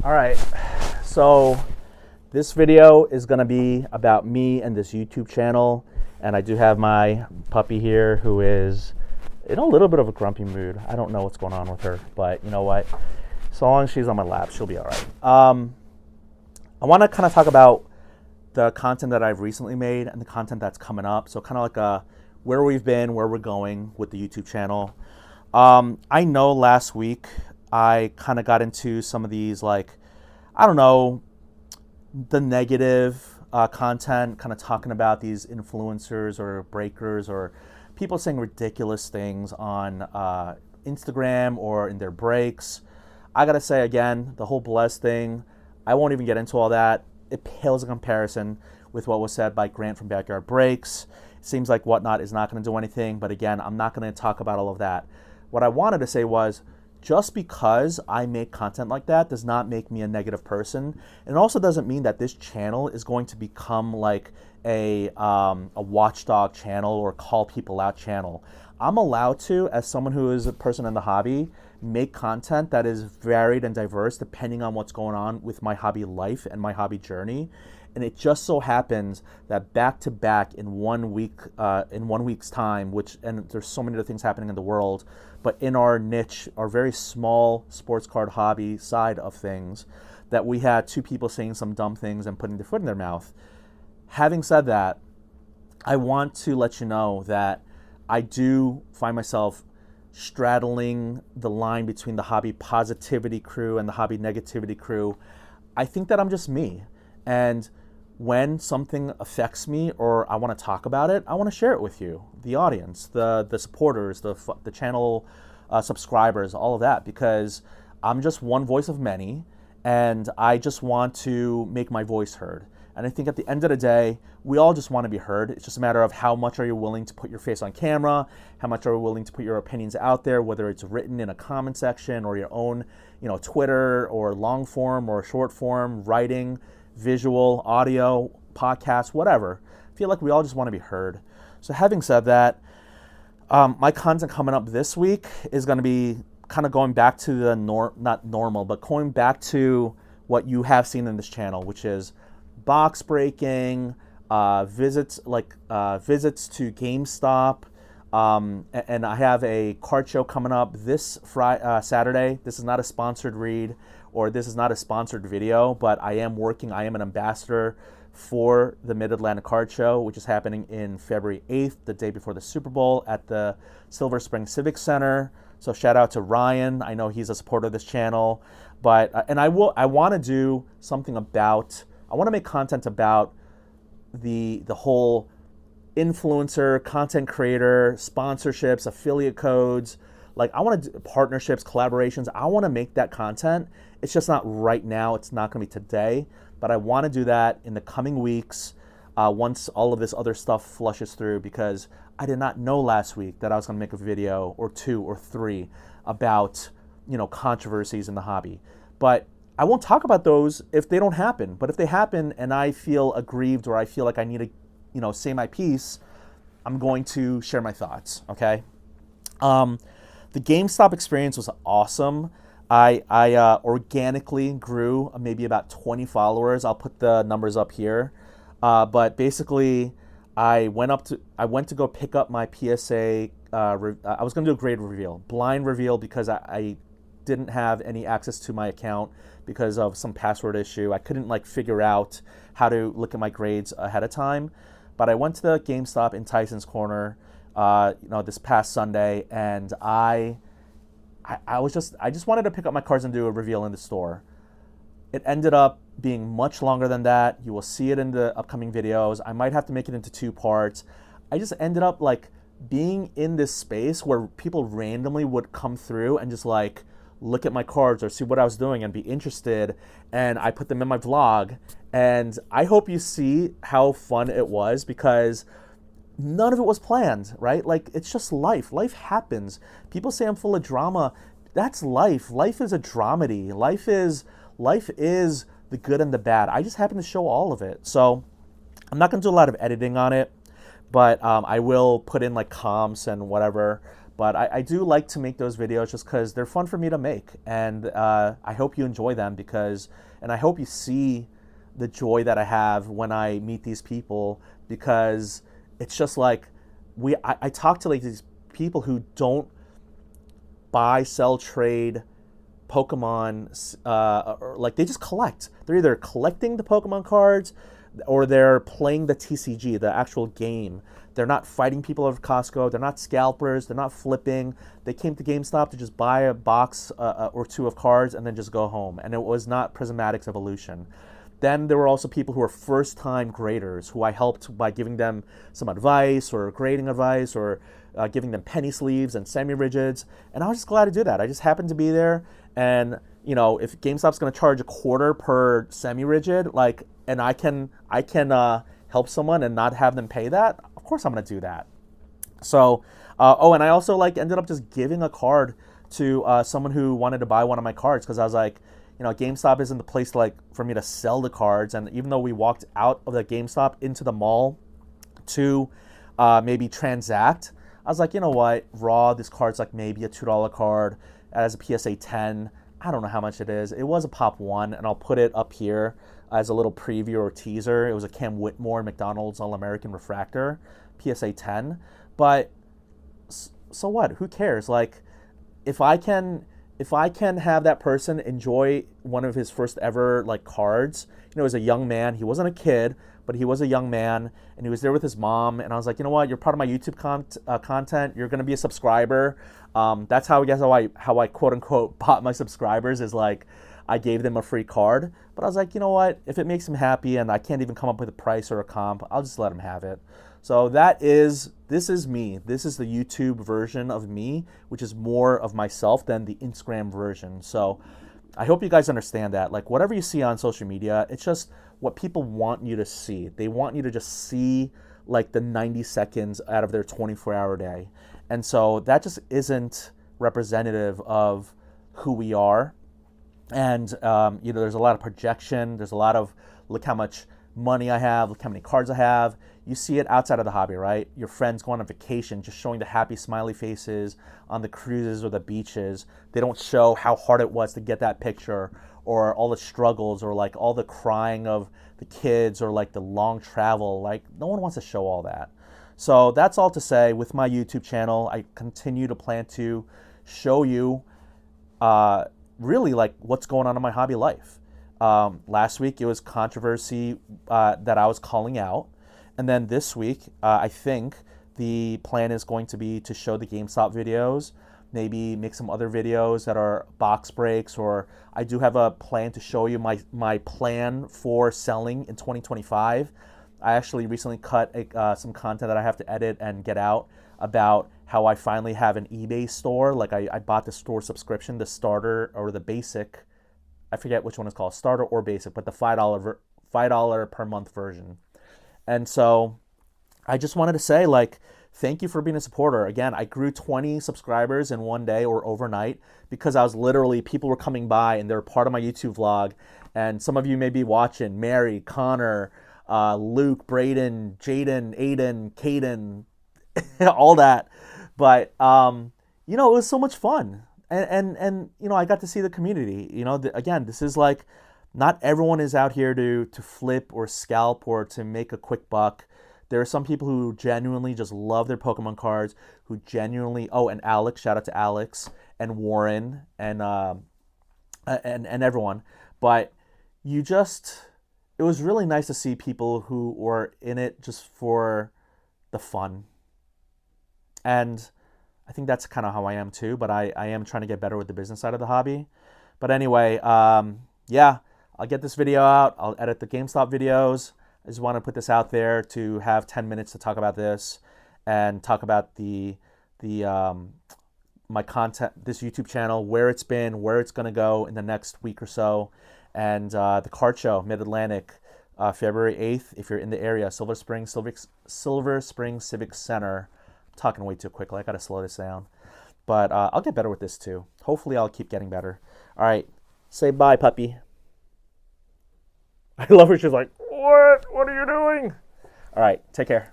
All right, so this video is gonna be about me and this YouTube channel, and I do have my puppy here who is in a little bit of a grumpy mood. I don't know what's going on with her, but you know what? So long as she's on my lap, she'll be all right. I want to kind of talk about the content that I've recently made and the content that's coming up. So kind of like where we've been, where we're going with the YouTube channel. I know last week I kind of got into some of these, like, I don't know, the negative content, kind of talking about these influencers or breakers or people saying ridiculous things on Instagram or in their breaks. I gotta say again, the whole blessed thing, I won't even get into all that. It pales in comparison with what was said by Grant from Backyard Breaks. It seems like Whatnot is not gonna do anything, but again, I'm not gonna talk about all of that. What I wanted to say was, just because I make content like that does not make me a negative person. And it also doesn't mean that this channel is going to become like a watchdog channel or call people out channel. I'm allowed to, as someone who is a person in the hobby, make content that is varied and diverse depending on what's going on with my hobby life and my hobby journey. And it just so happens that back to back in 1 week, in 1 week's time, and there's so many other things happening in the world, but in our niche, our very small sports card hobby side of things, that we had two people saying some dumb things and putting their foot in their mouth. Having said that, I want to let you know that I do find myself straddling the line between the hobby positivity crew and the hobby negativity crew. I think that I'm just me. And when something affects me or I want to talk about it, I want to share it with you, the audience, the supporters, the channel subscribers, all of that, because I'm just one voice of many, and I just want to make my voice heard. And I think at the end of the day, we all just want to be heard. It's just a matter of how much are you willing to put your face on camera, how much are you willing to put your opinions out there, whether it's written in a comment section or your own, Twitter or long form or short form, writing, visual, audio, podcast, whatever. I feel like we all just want to be heard. So having said that, my content coming up this week is going to be kind of going back to the not normal, but going back to what you have seen in this channel, which is box breaking, visits to GameStop, and I have a card show coming up this Saturday. This is not a sponsored read or this is not a sponsored video, but I am an ambassador for the Mid-Atlantic Card Show, which is happening in February 8th, the day before the Super Bowl at the Silver Spring Civic Center. So shout out to Ryan. I know he's a supporter of this channel, but and I want to do something about, I want to make content about the whole influencer, content creator, sponsorships, affiliate codes. Like, I want to do partnerships, collaborations. I want to make that content. It's just not right now. It's not going to be today, but I want to do that in the coming weeks once all of this other stuff flushes through, because I did not know last week that I was going to make a video or two or three about, controversies in the hobby. But I won't talk about those if they don't happen. But if they happen and I feel aggrieved or I feel like I need to, say my piece, I'm going to share my thoughts, okay? The GameStop experience was awesome. I organically grew maybe about 20 followers. I'll put the numbers up here. But basically, I went to go pick up my PSA. I was going to do a grade reveal, blind reveal, because I didn't have any access to my account because of some password issue. I couldn't figure out how to look at my grades ahead of time. But I went to the GameStop in Tyson's Corner, this past Sunday, and I just wanted to pick up my cards and do a reveal in the store. It ended up being much longer than that. You will see it in the upcoming videos. I might have to make it into 2 parts. I just ended up being in this space where people randomly would come through and just look at my cards or see what I was doing and be interested, and I put them in my vlog. And I hope you see how fun it was, because none of it was planned, right? It's just life. Life happens. People say I'm full of drama. That's life. Life is a dramedy. Life is the good and the bad. I just happen to show all of it. So I'm not going to do a lot of editing on it, but I will put in comps and whatever. But I do like to make those videos just because they're fun for me to make. And I hope you enjoy them and I hope you see the joy that I have when I meet these people, because it's just like I talk to like these people who don't buy, sell, trade Pokemon, or like they just collect. They're either collecting the Pokemon cards or they're playing the TCG, the actual game. They're not fighting people over Costco. They're not scalpers. They're not flipping. They came to GameStop to just buy a box or two of cards and then just go home. And it was not Prismatic's evolution. Then there were also people who were first-time graders who I helped by giving them some advice or grading advice or giving them penny sleeves and semi-rigids. And I was just glad to do that. I just happened to be there. And, you know, if GameStop's going to charge a quarter per semi-rigid, like, and I can help someone and not have them pay that, of course I'm going to do that. So, and I also like ended up just giving a card to someone who wanted to buy one of my cards, because I was like, you know, GameStop isn't the place like for me to sell the cards. And even though we walked out of the GameStop into the mall to maybe transact, I was like, you know what, raw, this card's like maybe a $2 card. It has a PSA 10. I don't know how much it is. It was a Pop 1, and I'll put it up here as a little preview or teaser. It was a Cam Whitmore McDonald's All-American Refractor, PSA 10. But so what? Who cares? Like, if I can have that person enjoy one of his first ever like cards, you know, as a young man, he wasn't a kid, but he was a young man, and he was there with his mom, and I was like, you know what, you're part of my YouTube content, you're gonna be a subscriber. That's how I quote unquote bought my subscribers, is like I gave them a free card. But I was like, you know what, if it makes him happy and I can't even come up with a price or a comp, I'll just let him have it. So this is me. This is the YouTube version of me, which is more of myself than the Instagram version. So I hope you guys understand that. Like, whatever you see on social media, it's just what people want you to see. They want you to just see like the 90 seconds out of their 24-hour day. And so that just isn't representative of who we are. And, you know, there's a lot of projection. There's a lot of, look how much money I have, look how many cards I have. You see it outside of the hobby, right? Your friends going on vacation, just showing the happy smiley faces on the cruises or the beaches. They don't show how hard it was to get that picture, or all the struggles, or like all the crying of the kids, or like the long travel. Like, no one wants to show all that. So that's all to say, with my YouTube channel, I continue to plan to show you really like what's going on in my hobby life. Last week it was controversy that I was calling out. And then this week, I think the plan is going to be to show the GameStop videos, maybe make some other videos that are box breaks, or I do have a plan to show you my plan for selling in 2025. I actually recently cut some content that I have to edit and get out about how I finally have an eBay store. Like I bought the store subscription, the starter or the basic. I forget which one it's called, starter or basic, but the $5 per month version. And so I just wanted to say, like, thank you for being a supporter. Again, I grew 20 subscribers in one day or overnight because I was literally, people were coming by and they're part of my YouTube vlog. And some of you may be watching, Mary, Connor, Luke, Braden, Jaden, Aiden, Caden, all that. But, you know, it was so much fun. And you know, I got to see the community. You know, again, this is like, not everyone is out here to flip or scalp or to make a quick buck. There are some people who genuinely just love their Pokemon cards, who genuinely, and Alex, shout out to Alex and Warren and everyone. But it was really nice to see people who were in it just for the fun. And I think that's kind of how I am too, but I am trying to get better with the business side of the hobby. But anyway, yeah, I'll get this video out. I'll edit the GameStop videos. I just want to put this out there to have 10 minutes to talk about this and talk about my content, this YouTube channel, where it's been, where it's going to go in the next week or so, and the card show, Mid-Atlantic, February 8th. If you're in the area, Silver Spring Civic Center. I'm talking way too quickly. I got to slow this down. But I'll get better with this too. Hopefully I'll keep getting better. All right. Say bye, puppy. I love her. She's like, what? What are you doing? All right. Take care.